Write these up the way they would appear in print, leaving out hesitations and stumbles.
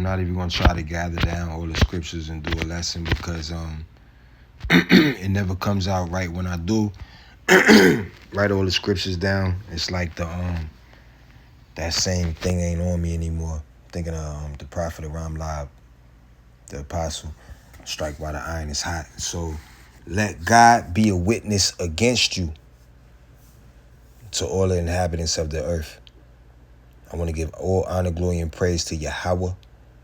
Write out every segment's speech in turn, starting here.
I'm not even gonna try to gather down all the scriptures and do a lesson because it never comes out right when I do write all the scriptures down. It's like that same thing ain't on me anymore. Thinking of the prophet of Ramlab, the apostle, strike while the iron is hot. So let God be a witness against you to all the inhabitants of the earth. I want to give all honor, glory, and praise to Yahweh.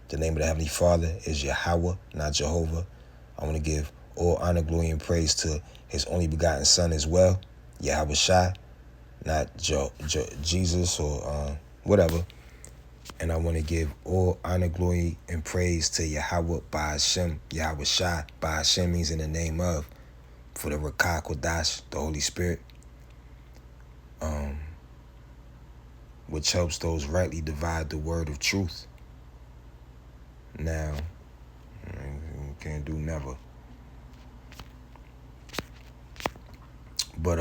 The name of the Heavenly Father is Yahweh, not Jehovah. I want to give all honor, glory, and praise to his only begotten Son as well, Yahweh Shai, not Jesus or whatever. And I want to give all honor, glory, and praise to Yahweh by Hashem, Yahweh Shai. By Hashem means in the name of, for the Rakah Kodash, the Holy Spirit, which helps those rightly divide the word of truth. Now, can't do never. But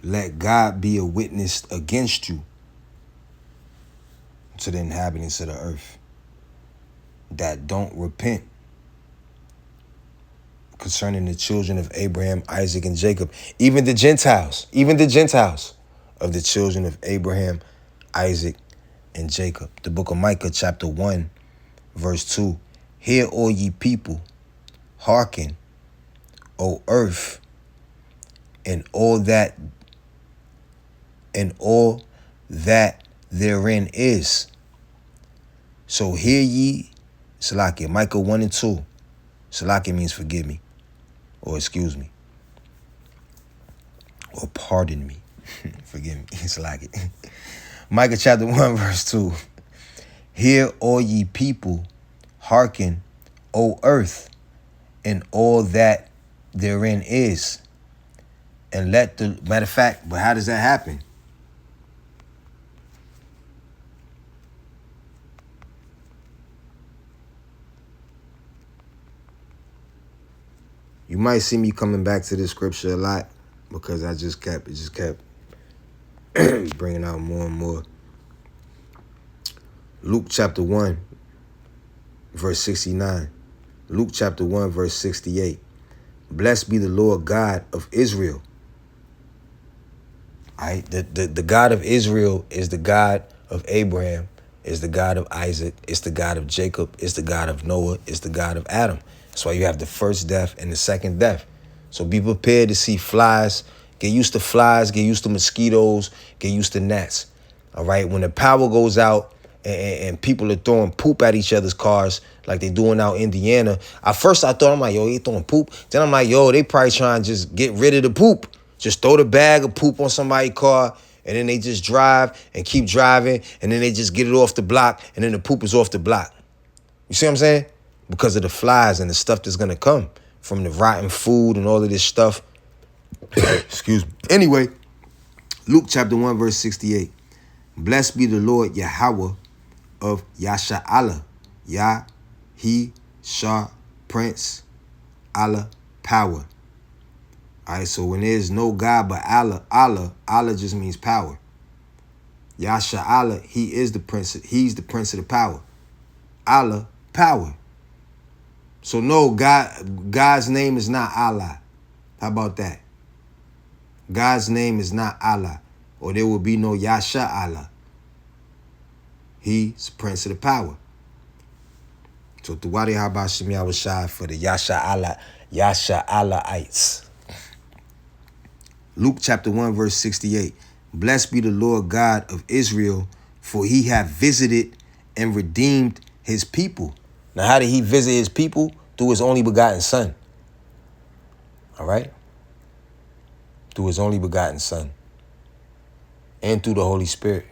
let God be a witness against you to the inhabitants of the earth that don't repent concerning the children of Abraham, Isaac, and Jacob. Even the Gentiles of the children of Abraham, Isaac, and Jacob. The book of Micah, chapter 1, verse 2. Hear, all ye people, hearken, O earth, and all that therein is. So hear ye, Salakia, Micah 1 and 2. Salakia means forgive me, or excuse me, or pardon me. Forgive me, Salakia. Micah chapter 1, verse 2. Hear, all ye people, hearken, O earth, and all that therein is. And let the, matter of fact, but how does that happen? You might see me coming back to this scripture a lot because it just kept bringing out more and more. Luke chapter 1, verse 69. Luke chapter 1, verse 68. Blessed be the Lord God of Israel. All right? The God of Israel is the God of Abraham, is the God of Isaac, it's the God of Jacob, it's the God of Noah, it's the God of Adam. That's why you have the first death and the second death. So be prepared to see flies. Get used to flies, get used to mosquitoes, get used to gnats. All right? When the power goes out and people are throwing poop at each other's cars like they doing out in Indiana, at first I thought, I'm like, yo, they throwing poop? Then I'm like, yo, they probably trying to just get rid of the poop. Just throw the bag of poop on somebody's car, and then they just drive and keep driving, and then they just get it off the block, and then the poop is off the block. You see what I'm saying? Because of the flies and the stuff that's going to come from the rotten food and all of this stuff. Excuse me. Anyway, Luke chapter 1, verse 68. Blessed be the Lord Yahweh of Yasha'Allah. Yah, he, Shah, prince, Allah, power. All right, so when there's no God but Allah just means power. Yasha'Allah, he is the prince. He's the prince of the power. Allah, power. So no, God's name is not Allah. How about that? God's name is not Allah, or there will be no Yasha'Allah. He's prince of the power. So Tuwari Habashim Yahushai for the Yasha'Allahites. Luke chapter 1, verse 68. Blessed be the Lord God of Israel, for he hath visited and redeemed his people. Now, how did he visit his people? Through his only begotten Son. All right? Through his only begotten Son. And through the Holy Spirit.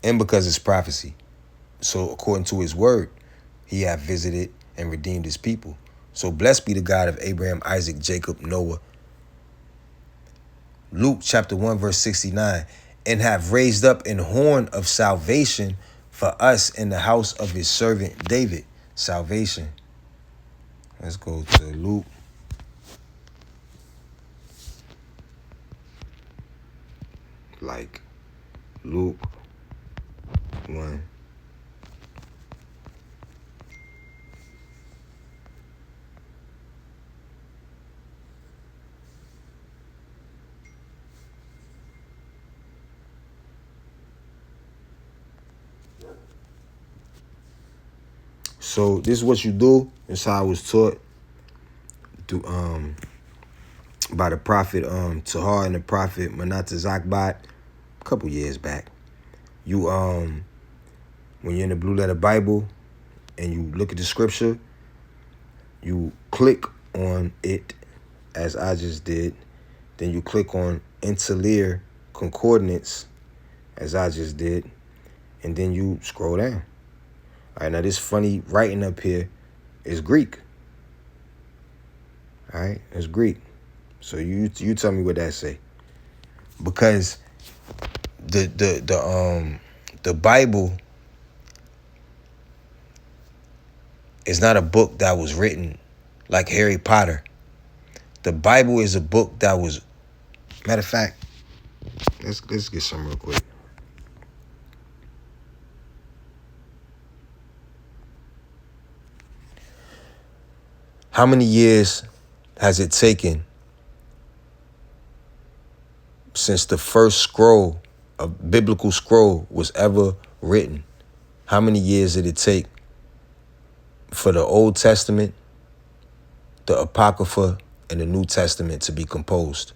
And because it's prophecy. So according to his word, he hath visited and redeemed his people. So blessed be the God of Abraham, Isaac, Jacob, Noah. Luke chapter 1, verse 69. And have raised up an horn of salvation for us in the house of his servant David. Salvation. Let's go to Luke. like Luke 1. So this is what you do. This is how I was taught by the prophet Tahar and the prophet Manata Zakbat a couple years back. You when you're in the Blue Letter Bible and you look at the scripture, you click on it as I just did. Then you click on Interlinear Concordance as I just did, and then you scroll down. All right, now this funny writing up here is Greek. All right, it's Greek. So you tell me what that say. Because the Bible is not a book that was written like Harry Potter. The Bible is a book that was, matter of fact, let's get some real quick. How many years has it taken since the first scroll, a biblical scroll, was ever written? How many years did it take for the Old Testament, the Apocrypha, and the New Testament to be composed?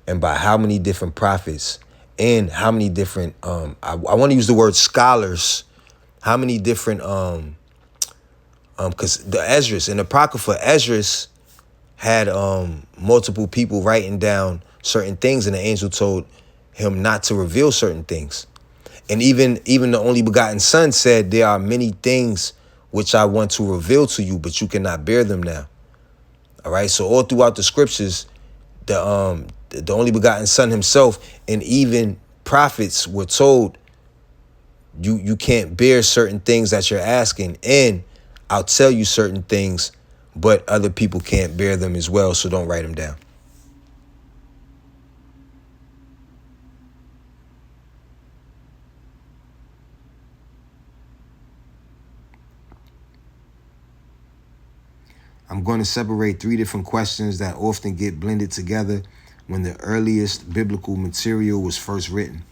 And by how many different prophets and how many different, I want to use the word scholars, how many different, because the Esdras and the Apocrypha, Esdras had multiple people writing down certain things, and the angel told him not to reveal certain things. And even the only begotten Son said, there are many things which I want to reveal to you, but you cannot bear them now. All right, so all throughout the scriptures, the only begotten Son himself and even prophets were told, you can't bear certain things that you're asking, and I'll tell you certain things, but other people can't bear them as well, so don't write them down. I'm going to separate 3 different questions that often get blended together when the earliest biblical material was first written.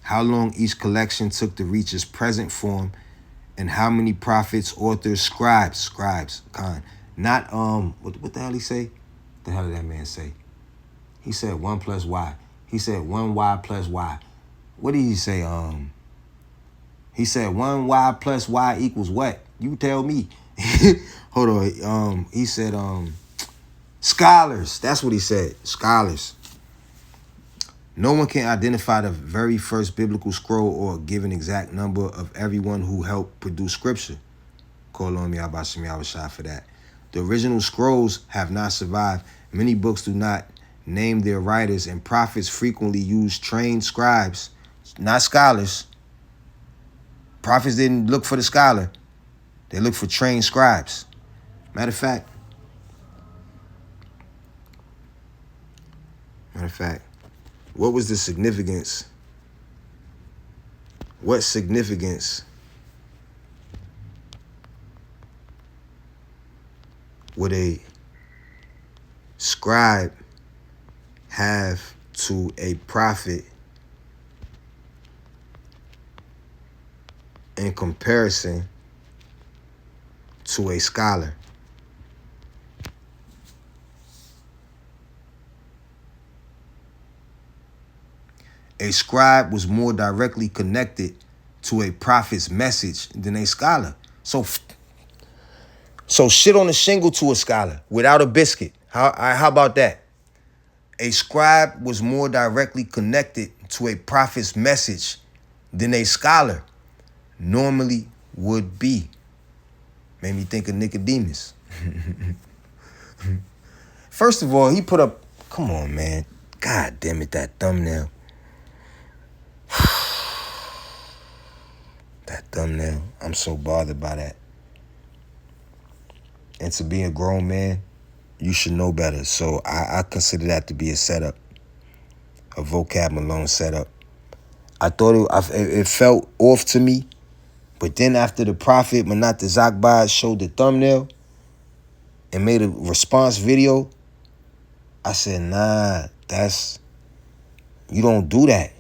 How long each collection took to reach its present form, and how many prophets, authors, scribes, not, what the hell he say? What the hell did that man say? He said 1 plus Y. He said 1Y plus Y. What did he say? He said 1Y plus Y equals what? You tell me. Hold on. He said scholars. That's what he said. Scholars. No one can identify the very first biblical scroll or give an exact number of everyone who helped produce scripture. Call on me, Abashim Yahweh for that. The original scrolls have not survived. Many books do not name their writers, and prophets frequently use trained scribes, not scholars. Prophets didn't look for the scholar. They looked for trained scribes. Matter of fact, what was the significance? What significance would a scribe have to a prophet in comparison to a scholar? A scribe was more directly connected to a prophet's message than a scholar. So shit on the shingle to a scholar without a biscuit. How about that? A scribe was more directly connected to a prophet's message than a scholar normally would be. Made me think of Nicodemus. First of all, he put up, come on, man. God damn it, that thumbnail. That thumbnail. I'm so bothered by that. And to be a grown man, you should know better. So I consider that to be a setup. A Vocab Malone setup. I thought it felt off to me. But then after the Prophet Manat Zakbai showed the thumbnail and made a response video, I said, nah, you don't do that.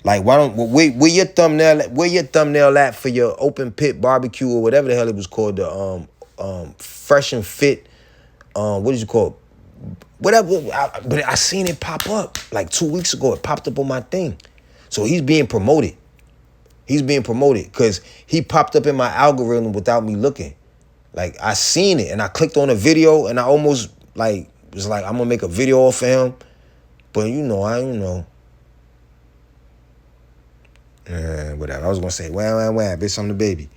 Like, why don't where your thumbnail at for your open pit barbecue or whatever the hell it was called, the fresh and fit, what did you call it? Whatever. But I seen it pop up like 2 weeks ago. It popped up on my thing. So he's being promoted. He's being promoted because he popped up in my algorithm without me looking. Like, I seen it and I clicked on a video and I almost was like, I'm gonna make a video off of him. But whatever. I was gonna say, wow, bitch, I'm the baby.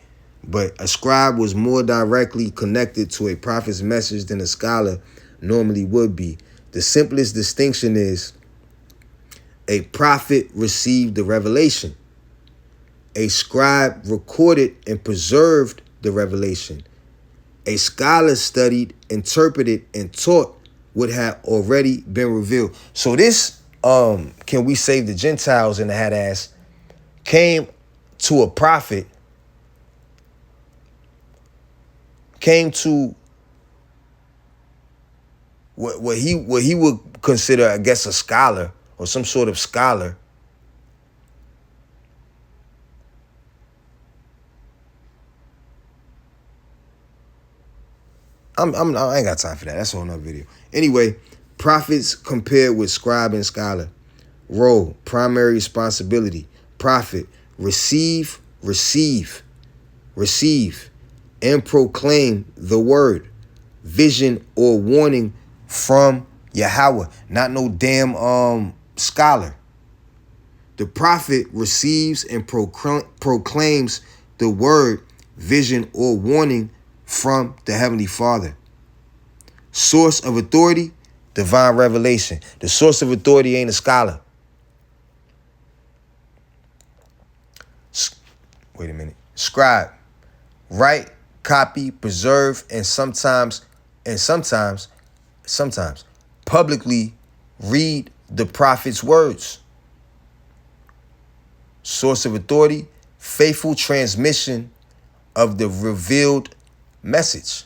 But a scribe was more directly connected to a prophet's message than a scholar normally would be. The simplest distinction is a prophet received the revelation. A scribe recorded and preserved the revelation. A scholar studied, interpreted, and taught what had already been revealed. So this, can we save the Gentiles in the hat ass, came to a prophet, came to what he would consider, I guess, a scholar or some sort of scholar. I ain't got time for that. That's a whole nother video. Anyway, prophets compared with scribe and scholar. Role, primary responsibility. Prophet, receive, and proclaim the word, vision or warning from Yahweh. Not no damn scholar. The prophet receives and proclaims the word, vision or warning from the Heavenly Father. Source of authority, divine revelation. The source of authority ain't a scholar. Wait a minute. Scribe, write, copy, preserve, and sometimes publicly read the prophet's words. Source of authority, faithful transmission of the revealed message.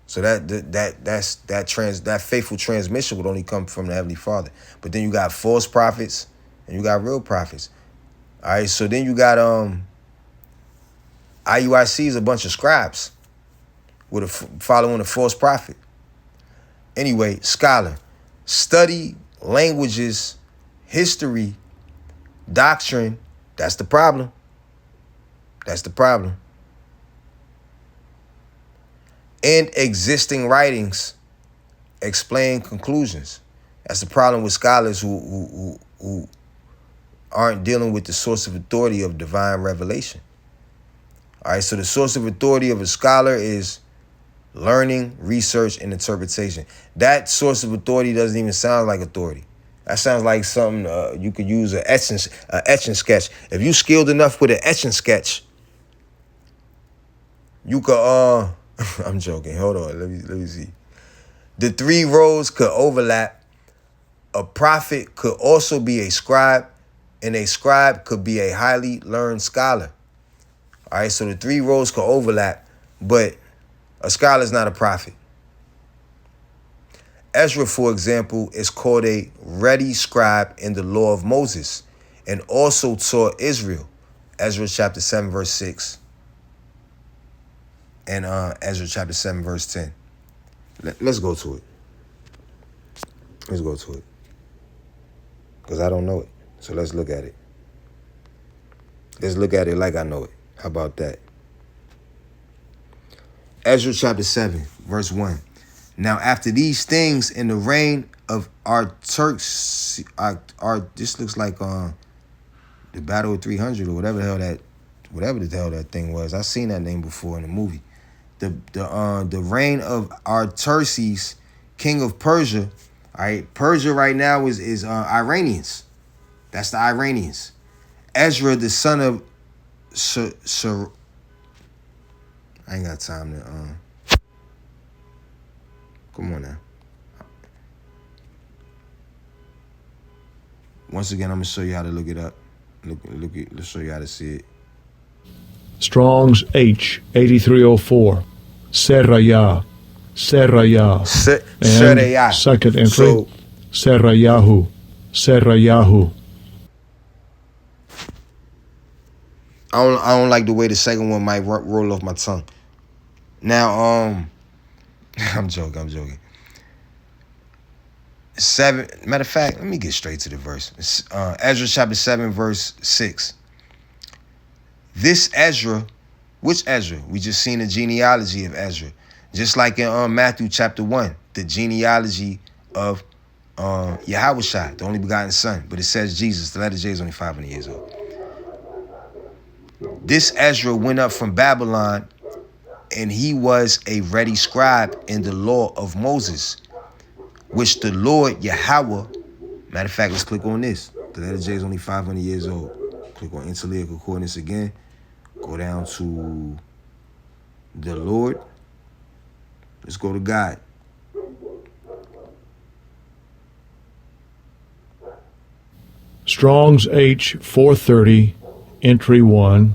So that faithful transmission would only come from the Heavenly Father. But then you got false prophets and you got real prophets. All right, so then you got IUIC is a bunch of scribes with following a false prophet. Anyway, scholar, study languages, history, doctrine. That's the problem. And existing writings explain conclusions. That's the problem with scholars who aren't dealing with the source of authority of divine revelation. All right, so the source of authority of a scholar is learning, research, and interpretation. That source of authority doesn't even sound like authority. That sounds like something you could use an etching sketch. If you skilled enough with an etching sketch, you could I'm joking. Hold on. Let me see. The three roles could overlap. A prophet could also be a scribe, and a scribe could be a highly learned scholar. All right, so the three roles could overlap, but a scholar is not a prophet. Ezra, for example, is called a ready scribe in the law of Moses and also taught Israel. Ezra chapter 7, verse 6. And Ezra chapter 7, verse 10. Let's go to it. Because I don't know it. So let's look at it. Let's look at it like I know it. How about that? Ezra chapter 7, verse 1. Now after these things in the reign of Artaxerxes, this looks like the Battle of 300 or whatever the hell that thing was. I've seen that name before in the movie. The reign of Artaxerxes, king of Persia. All right, Persia right now is Iranians. That's the Iranians. Ezra, the son of I ain't got time to come on now. Once again, I'm gonna show you how to look it up. Let's show you how to see it. Strong's H 8304. Seraya. Seraya. Seraya. And second entry. So, Serayahu. Serayahu. I don't like the way the second one might roll off my tongue. Now, I'm joking. Matter of fact, let me get straight to the verse. Ezra chapter 7, verse 6. This Ezra, which Ezra? We just seen the genealogy of Ezra. Just like in Matthew chapter 1, the genealogy of Yahushua, the only begotten son. But it says Jesus, the letter J is only 500 years old. This Ezra went up from Babylon, and he was a ready scribe in the law of Moses, which the Lord Yahweh, matter of fact, let's click on this. The letter J is only 500 years old. Click on interlinear concordance again. Go down to the Lord. Let's go to God. Strong's H 430, entry 1.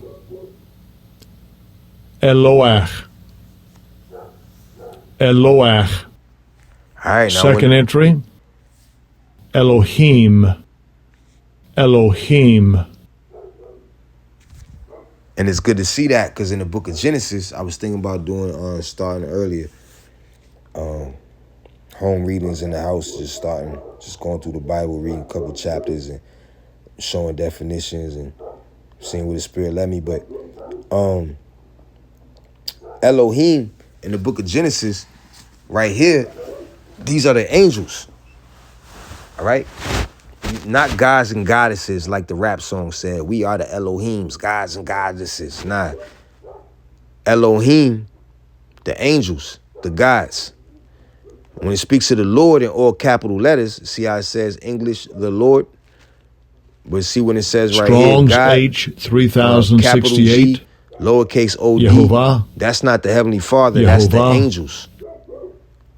Eloach. Eloach. All right, now Second entry. Elohim. Elohim. And it's good to see that, because in the book of Genesis, I was thinking about doing starting earlier. Home readings in the house, just going through the Bible, reading a couple chapters and showing definitions and seeing where the Spirit led me. But Elohim in the book of Genesis, right here, these are the angels. All right? Not gods and goddesses like the rap song said. We are the Elohims, gods and goddesses. Nah. Elohim, the angels, the gods. When it speaks to the Lord in all capital letters, see how it says English, the Lord? But see when it says right Strong's here, God, H 3068. capital G, lowercase O D. Yehovah. That's not the Heavenly Father. Yehovah. That's the angels.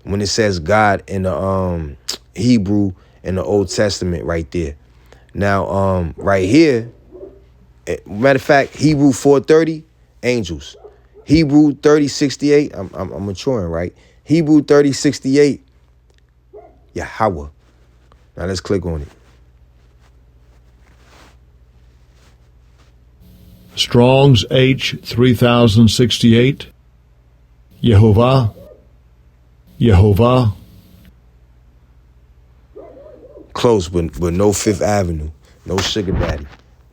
When it says God in the Hebrew in the Old Testament right there. Now, right here, matter of fact, Hebrew 4:30, angels. Hebrew 30:68, I'm maturing, right? Hebrew 30:68, Yahweh. Now let's click on it. Strong's H 3068. Yehovah. Yehovah. Close, but no Fifth Avenue, no Sugar Daddy,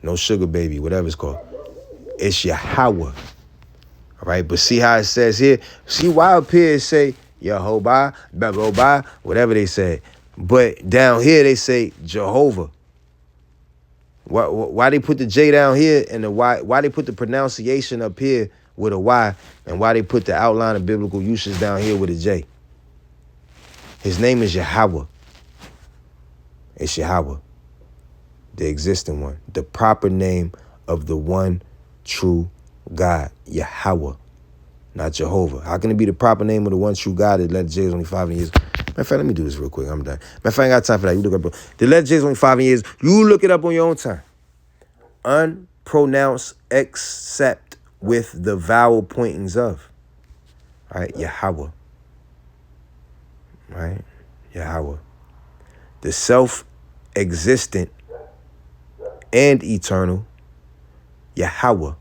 no Sugar Baby, whatever it's called. It's Yahweh. All right, but see how it says here? See why up here it say Yehovah, Begobah, whatever they say. But down here they say Jehovah. Why they put the J down here and the Y? Why they put the pronunciation up here with a Y, and why they put the outline of biblical usage down here with a J? His name is Yahweh. It's Yahweh, the existing one, the proper name of the one true God, Yahweh, not Jehovah. How can it be the proper name of the one true God that let J is only 5 years? Matter of fact, let me do this real quick. I'm done. Matter of fact, I ain't got time for that. You look up. The let J is only 5 years. You look it up on your own time. Unpronounced except with the vowel pointings of. All right, Yahweh. Right, Yahweh. The self-existent and eternal Yahweh.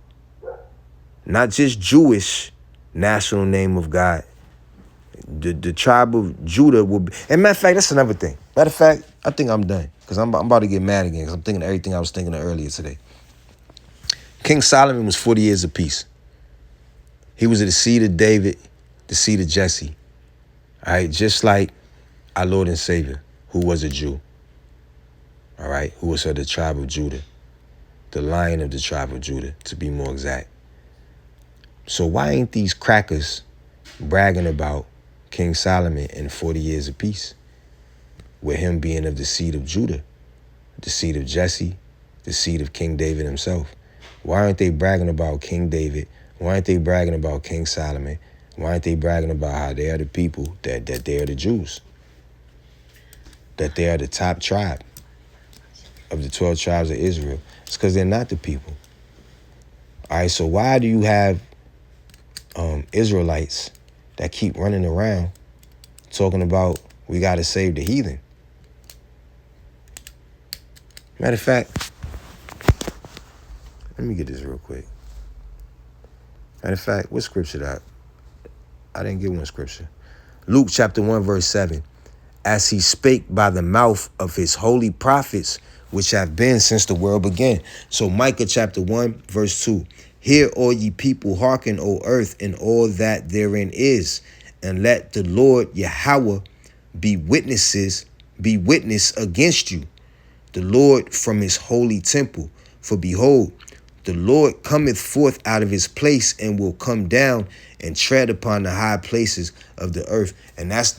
Not just Jewish national name of God. The tribe of Judah will be. And matter of fact, that's another thing. Matter of fact, I think I'm done. Because I'm about to get mad again. Because I'm thinking of everything I was thinking of earlier today. King Solomon was 40 years of peace. He was of the seed of David, the seed of Jesse. All right, just like our Lord and Savior, who was a Jew. All right, who was of the tribe of Judah. The Lion of the tribe of Judah, to be more exact. So why ain't these crackers bragging about King Solomon and 40 years of peace? With him being of the seed of Judah, the seed of Jesse, the seed of King David himself. Why aren't they bragging about King David? Why aren't they bragging about King Solomon? Why aren't they bragging about how they are the people, that they are the Jews? That they are the top tribe of the 12 tribes of Israel. It's because they're not the people. All right, so why do you have Israelites that keep running around talking about we got to save the heathen? Matter of fact, let me get this real quick. Matter of fact, what scripture that? I didn't get one scripture. Luke chapter 1, verse 7. As he spake by the mouth of his holy prophets, which have been since the world began. So Micah chapter 1, verse 2. Hear, all ye people, hearken, O earth, and all that therein is, and let the Lord Yahweh be witness against you, the Lord from his holy temple. For behold, the Lord cometh forth out of his place and will come down and tread upon the high places of the earth. And that's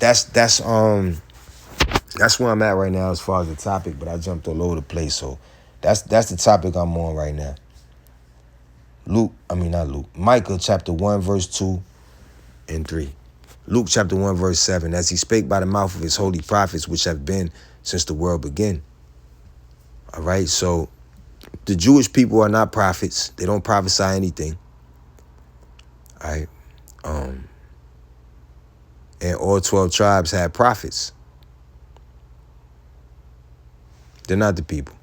where I'm at right now as far as the topic, but I jumped all over the place. So that's the topic I'm on right now. Micah chapter 1, verse 2 and 3. Luke chapter 1, verse 7. As he spake by the mouth of his holy prophets, which have been since the world began. All right, so the Jewish people are not prophets. They don't prophesy anything. All right. And all 12 tribes had prophets. They're not the people.